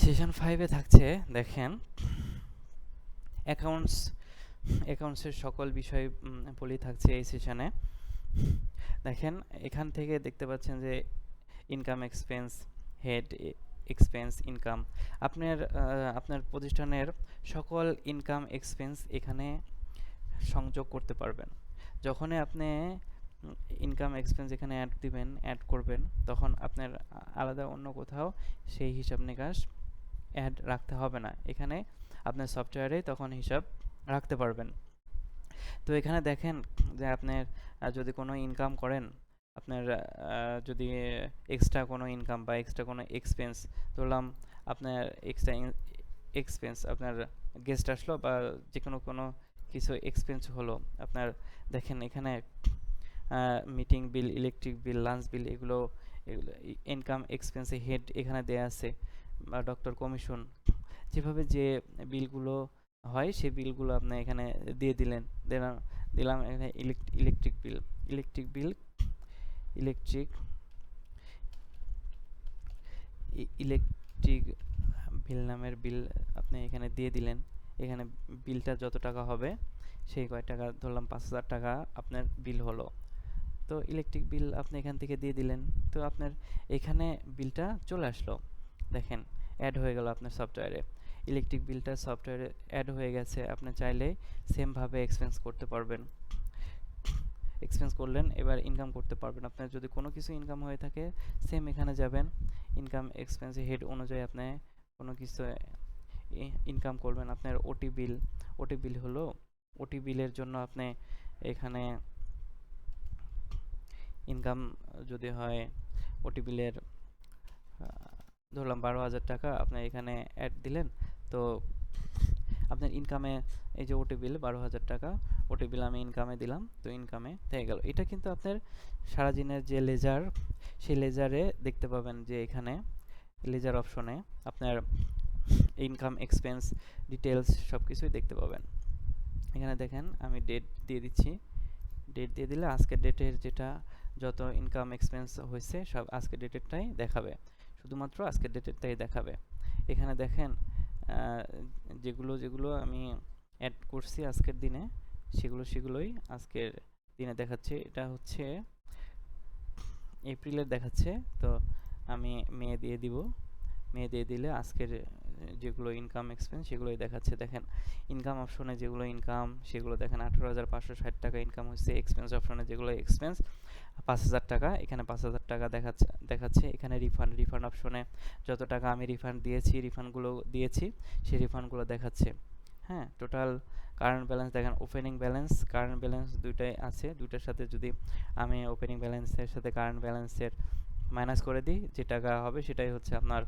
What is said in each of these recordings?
Session 5 এ থাকছে দেখেন accounts অ্যাকাউন্টসের সকল বিষয় বলি থাকছে এই সেশনে। দেখেন এখান থেকে দেখতে পাচ্ছেন যে income expense, head expense, income. আপনার প্রতিষ্ঠানের সকল ইনকাম এক্সপেন্স এখানে সংযোগ করতে পারবেন। যখনই আপনি ইনকাম এক্সপেন্স এখানে অ্যাড দিবেন, অ্যাড করবেন, তখন আপনার আলাদা অন্য কোথাও সেই হিসাব নিকাশ অ্যাড রাখতে হবে না। এখানে আপনার সফটওয়্যারে তখন হিসাব রাখতে পারবেন। তো এখানে দেখেন যে আপনার যদি কোনো ইনকাম করেন, আপনার যদি এক্সট্রা কোনো ইনকাম বা এক্সট্রা কোনো এক্সপেন্স, ধরলাম আপনার এক্সট্রা এক্সপেন্স, আপনার গেস্ট আসলো বা যে কোনো কিছু এক্সপেন্স হলো আপনার, দেখেন এখানে মিটিং বিল, ইলেকট্রিক বিল, লাঞ্চ বিল, এগুলো ইনকাম এক্সপেন্সে হেড এখানে দেয়া আছে, বা ডক্টর কমিশন, যেভাবে যে বিলগুলো হয় সেই বিলগুলো আপনি এখানে দিয়ে দিলাম দিলাম এখানে electric bill, electric bill, electric electric bill নামের বিল আপনি এখানে দিয়ে দিলেন। এখানে বিলটা যত টাকা হবে সেই কয় টাকা, ধরলাম 5,000 টাকা আপনার বিল হলো। তো ইলেকট্রিক বিল আপনি এখান থেকে দিয়ে দিলেন। তো আপনার এখানে বিলটা চলে আসলো, দেখেন অ্যাড হয়ে গেল আপনার সফটওয়্যারে। ইলেকট্রিক বিলটা সফটওয়্যারে অ্যাড হয়ে গেছে। আপনি চাইলে সেমভাবে এক্সপেন্স করতে পারবেন। এক্সপেন্স করলেন, এবার ইনকাম করতে পারবেন। আপনার যদি কোনো কিছু ইনকাম হয়ে থাকে সেম এখানে যাবেন, ইনকাম এক্সপেন্স হেড অনুযায়ী আপনি কোনো কিছু ইনকাম করবেন। আপনার ওটি বিল, ওটি বিল হলো, ওটি বিলের জন্য আপনি এখানে ইনকাম যদি হয় ওটি বিলের ধরলাম 12,000 টাকা আপনি এখানে অ্যাড দিলেন। তো আপনার ইনকামে এই যে ওটি বিল 12,000 টাকা, ওটি বিল আমি ইনকামে দিলাম, তো ইনকামে থেকে গেল। এটা কিন্তু আপনার সারাদিনের যে লেজার, সেই লেজারে দেখতে পাবেন যে এখানে লেজার অপশনে আপনার ইনকাম এক্সপেন্স ডিটেলস সব কিছুই দেখতে পাবেন। এখানে দেখেন আমি ডেট দিয়ে দিচ্ছি, ডেট দিয়ে দিলে আজকের ডেটের যেটা যত ইনকাম এক্সপেন্স হয়েছে সব আজকের ডেটেরটাই দেখাবে, শুধুমাত্র আজকের ডেটেরটাই দেখাবে। এখানে দেখেন যেগুলো যেগুলো আমি অ্যাড করছি আজকের দিনে সেগুলোই আজকের দিনে দেখাচ্ছে। এটা হচ্ছে এপ্রিলের দেখাচ্ছে, তো আমি মে দিয়ে দিব। মে দিয়ে দিলে আজকের যেগুলো ইনকাম এক্সপেন্স সেগুলোই দেখাচ্ছে। দেখেন ইনকাম অপশনে যেগুলো ইনকাম সেগুলো দেখেন 18,560 টাকা ইনকাম হচ্ছে। এক্সপেন্স অপশনে যেগুলো এক্সপেন্স 5,000 টাকা, এখানে 5,000 টাকা দেখাচ্ছে। এখানে রিফান্ড অপশনে যত টাকা আমি রিফান্ড দিয়েছি সেই রিফান্ডগুলো দেখাচ্ছে। হ্যাঁ, টোটাল কারেন্ট ব্যালেন্স দেখেন, ওপেনিং ব্যালেন্স, কারেন্ট ব্যালেন্স দুইটাই আছে। দুইটার সাথে যদি আমি ওপেনিং ব্যালেন্সের সাথে কারেন্ট ব্যালেন্সের মাইনাস করে দিই, যে টাকা হবে সেটাই হচ্ছে আপনার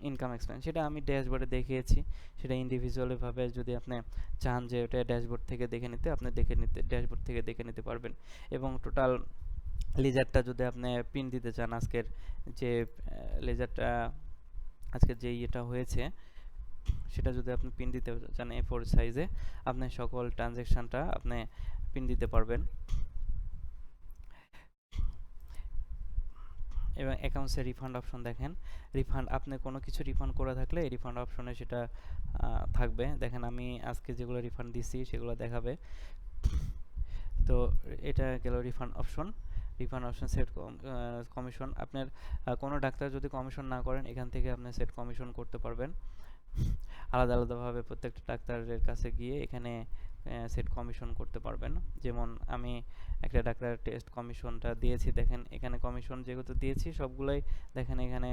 ইনকাম এক্সপেন্স। সেটা আমি ড্যাশবোর্ডে দেখিয়েছি। সেটা ইন্ডিভিজুয়ালিভাবে যদি আপনি চান যে ওটা ড্যাশবোর্ড থেকে দেখে নিতে, আপনি ড্যাশবোর্ড থেকে দেখে নিতে পারবেন। এবং টোটাল লেজারটা যদি আপনি প্রিন্ট দিতে চান, আজকের যে লেজারটা আজকের যে ইয়েটা হয়েছে সেটা যদি আপনি প্রিন্ট দিতে চান A4 সাইজে, আপনি সকল ট্রানজ্যাকশানটা আপনি প্রিন্ট দিতে পারবেন। এবং অ্যাকাউন্টসের রিফান্ড অপশন দেখেন, রিফান্ড আপনি কোনো কিছু রিফান্ড করে থাকলে এই রিফান্ড অপশনে সেটা থাকবে। দেখেন আমি আজকে যেগুলো রিফান্ড দিছি সেগুলো দেখাবে। তো এটা গেল refund option. Refund option set commission, আপনার কোনো ডাক্তার যদি কমিশন না করেন এখান থেকে আপনি সেট কমিশন করতে পারবেন। আলাদা আলাদাভাবে প্রত্যেকটা ডাক্তারের কাছে গিয়ে এখানে সেট কমিশন করতে পারবেন। যেমন আমি একটা ডাক্তারের টেস্ট কমিশনটা দিয়েছি, দেখেন এখানে কমিশন যেহেতু দিয়েছি সবগুলোই দেখেন এখানে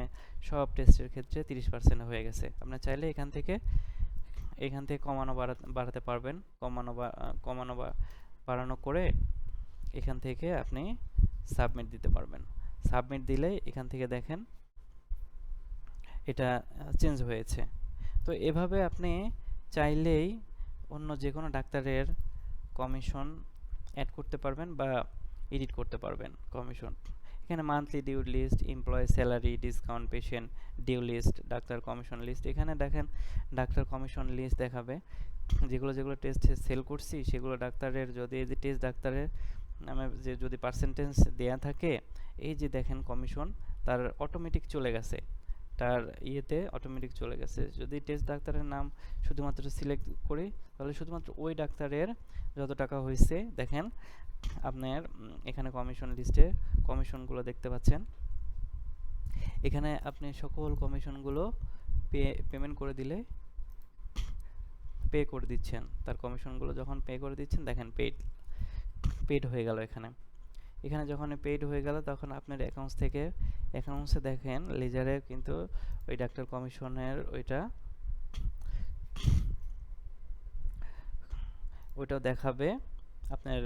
সব টেস্টের ক্ষেত্রে 30% হয়ে গেছে। আপনার চাইলে এখান থেকে বাড়াতে পারবেন। কমানো বাড়ানো করে এখান থেকে আপনি সাবমিট দিতে পারবেন। সাবমিট দিলে এখান থেকে দেখেন এটা চেঞ্জ হয়েছে। তো এভাবে আপনি চাইলেই অন্য যে কোনো ডাক্তারের কমিশন অ্যাড করতে পারবেন বা এডিট করতে পারবেন কমিশন। এখানে monthly due list, employee salary, discount, patient due list, doctor commission list. এখানে দেখেন ডাক্তার কমিশন লিস্ট দেখাবে, যেগুলো যেগুলো টেস্ট সেল করছি সেগুলো ডাক্তারের, যদি এই যে টেস্ট ডাক্তারের নামে যে যদি পার্সেন্টেজ দেয়া থাকে, এই যে দেখেন কমিশন তার অটোমেটিক চলে গেছে। তার ইয়েতে অটোমেটিক চলে গেছে। যদি টেস্ট ডাক্তারের নাম শুধুমাত্র সিলেক্ট করি তাহলে শুধুমাত্র ওই ডাক্তারের যত টাকা হয়েছে দেখেন আপনার এখানে কমিশন লিস্টে কমিশনগুলো দেখতে পাচ্ছেন। এখানে আপনি সকল কমিশনগুলো পেমেন্ট করে দিলে পে করে দিচ্ছেন, তার কমিশনগুলো যখন পে করে দিচ্ছেন দেখেন পেড হয়ে গেল। এখানে যখন পেইড হয়ে গেল তখন আপনার অ্যাকাউন্টস থেকে অ্যাকাউন্টসে দেখেন লেজারে কিন্তু ওই ডাক্তার কমিশনের ওইটাও দেখাবে আপনার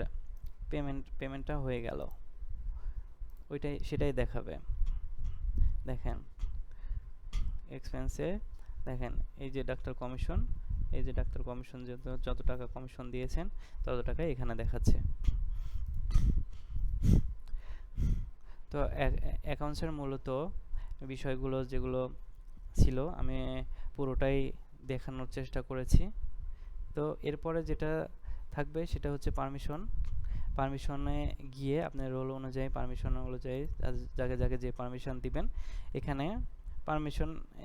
পেমেন্টটা হয়ে গেল, সেটাই দেখাবে। দেখেন এক্সপেন্সে দেখেন এই যে ডাক্তার কমিশন, যত টাকা কমিশন দিয়েছেন তত টাকা এখানে দেখাচ্ছে। তো অ্যাকাউন্টসের মূলত বিষয়গুলো যেগুলো ছিল আমি পুরোটাই দেখানোর চেষ্টা করেছি। তো এরপরে যেটা থাকবে সেটা হচ্ছে পারমিশনে গিয়ে আপনার রোল অনুযায়ী যাকে যাকে যে পারমিশন দিবেন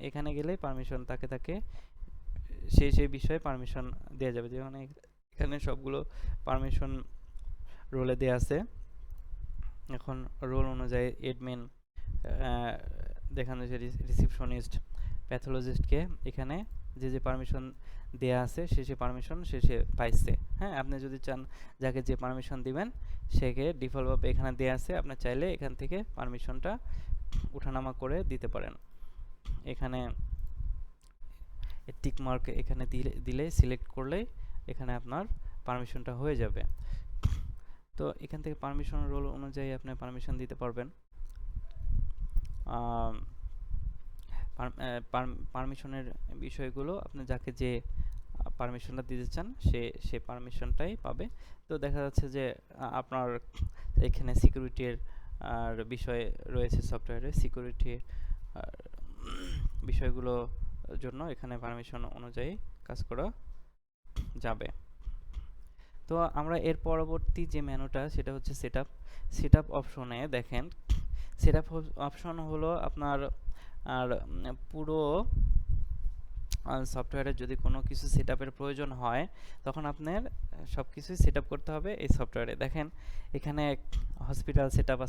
এখানে গেলে পারমিশন তাকে সেই বিষয়ে পারমিশন দেওয়া যাবে। যেমন এখানে সবগুলো পারমিশন রোলে দেওয়া আছে। এখন রোল অনুযায়ী এডমিন দেখানো যে রিসিপশনিস্ট, প্যাথোলজিস্টকে এখানে যে পারমিশন দেয়া আছে সে পারমিশন সে পাইছে। হ্যাঁ, আপনি যদি চান যাকে যে পারমিশন দিবেন সেকে ডিফল্টভাবে এখানে দেয়া আছে, আপনি চাইলে এখান থেকে পারমিশনটা উঠানামা করে দিতে পারেন। এখানে টিক মার্ক এখানে দিলে সিলেক্ট করলেই এখানে আপনার পারমিশনটা হয়ে যাবে। তো এখান থেকে পারমিশন রোল অনুযায়ী আপনি পারমিশন দিতে পারবেন। পারমিশনের বিষয়গুলো আপনি যাকে যে পারমিশনটা দিতে চান সে পারমিশনটাই পাবে। তো দেখা যাচ্ছে যে আপনার এখানে সিকিউরিটির আর বিষয় রয়েছে, সফটওয়্যারে সিকিউরিটি বিষয়গুলো জন্য এখানে পারমিশন অনুযায়ী কাজ করা যাবে। তো আমরা এর পরবর্তী যে মেনুটা সেটা হচ্ছে সেটআপ অপশনে দেখেন সেটআপ অপশন হলো আপনার আর পুরো সফটওয়্যারে যদি কোনো কিছু সেটআপের প্রয়োজন হয় তখন আপনার সব কিছুই সেটআপ করতে হবে এই সফটওয়্যারে। দেখেন এখানে হসপিটাল সেটআপ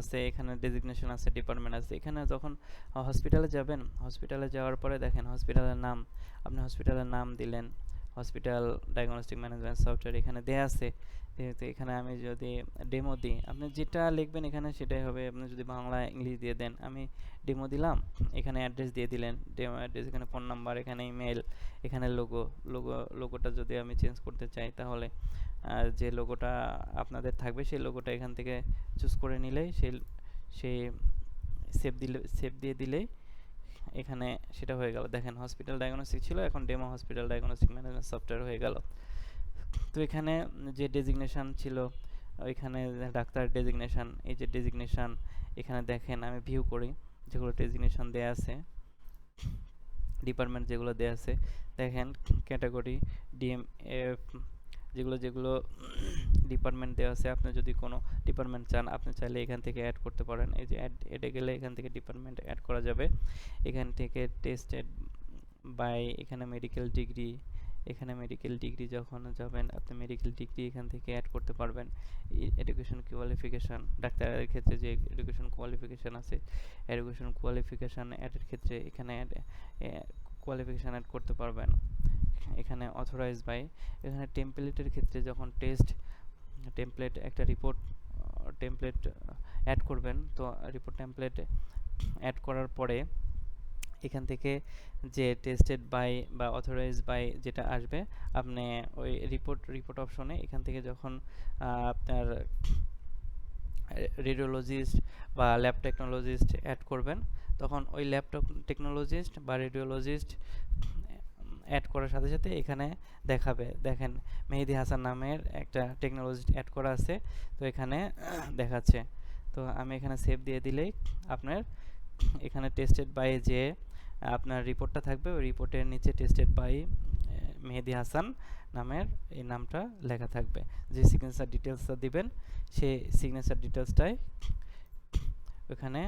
আছে, এখানে ডেজিগনেশন আছে, ডিপার্টমেন্ট আছে। এখানে যখন হসপিটালে যাবেন, হসপিটালে যাওয়ার পরে দেখেন হসপিটালের নাম, আপনি হসপিটালের নাম দিলেন, হসপিটাল ডায়াগনস্টিক ম্যানেজমেন্ট সফটওয়্যার এখানে দেয়া আছে। যেহেতু এখানে আমি যদি ডেমো দিই, আপনি যেটা লিখবেন এখানে সেটাই হবে। আপনি যদি বাংলা ইংলিশ দিয়ে দেন, আমি ডেমো দিলাম, এখানে অ্যাড্রেস দিয়ে দিলেন, ডেমো অ্যাড্রেস, এখানে ফোন নাম্বার, এখানে ইমেল, এখানে লোগোটা যদি আমি চেঞ্জ করতে চাই তাহলে যে লোগোটা আপনাদের থাকবে সেই লোগোটা এখান থেকে চুজ করে নিলেই সেই সেভ দিয়ে দিলেই এখানে সেটা হয়ে গেল। দেখেন হসপিটাল ডায়াগনস্টিক ছিল, এখন demo hospital diagnostic management software হয়ে গেল। তো এখানে যে ডেজিগনেশন ছিল ওইখানে ডাক্তার ডেজিগনেশন, এই যে ডেজিগনেশন এখানে দেখেন আমি ভিউ করি যেগুলো ডেজিগনেশন দেয়া আছে, ডিপার্টমেন্ট যেগুলো দেয়া আছে দেখেন, ক্যাটাগরি ডিএমএফ যেগুলো ডিপার্টমেন্ট দেওয়া আছে। আপনি যদি কোনো ডিপার্টমেন্ট চান আপনি চাইলে এখান থেকে অ্যাড করতে পারেন। এই যে অ্যাডে গেলে এখান থেকে ডিপার্টমেন্ট অ্যাড করা যাবে। এখান থেকে টেস্টেড বাই, এখানে মেডিকেল ডিগ্রি যখন যাবেন আপনি মেডিকেল ডিগ্রি এখান থেকে অ্যাড করতে পারবেন। এডুকেশন কোয়ালিফিকেশান, ডাক্তারের ক্ষেত্রে যে এডুকেশন কোয়ালিফিকেশান আছে, এডুকেশন কোয়ালিফিকেশান অ্যাডের ক্ষেত্রে এখানে কোয়ালিফিকেশান অ্যাড করতে পারবেন। এখানে অথরাইজ বাই, এখানে টেমপ্লেটের ক্ষেত্রে যখন টেমপ্লেট একটা রিপোর্ট টেমপ্লেট অ্যাড করবেন, তো রিপোর্ট টেমপ্লেট অ্যাড করার পরে এখান থেকে যে টেস্টেড বাই বা অথরাইজ বাই যেটা আসবে আপনি ওই রিপোর্ট অপশনে এখান থেকে যখন আপনার রেডিওলজিস্ট বা ল্যাব টেকনোলজিস্ট অ্যাড করবেন তখন ওই ল্যাবটপ টেকনোলজিস্ট বা রেডিওলজিস্ট অ্যাড করার সাথে সাথে এখানে দেখাবে। দেখেন মেহেদি হাসান নামের একটা টেকনোলজিস্ট অ্যাড করা আছে, তো এখানে দেখাচ্ছে। তো আমি এখানে সেভ দিয়ে দিলেই আপনার এখানে টেস্টেড বাই যে আপনার রিপোর্টটা থাকবে ওই রিপোর্টের নিচে টেস্টেড বাই মেহেদি হাসান নামের এই নামটা লেখা থাকবে। যে সিগনেচার ডিটেলসটা দিবেন সেই সিগনেচার ডিটেলসটাই ওখানে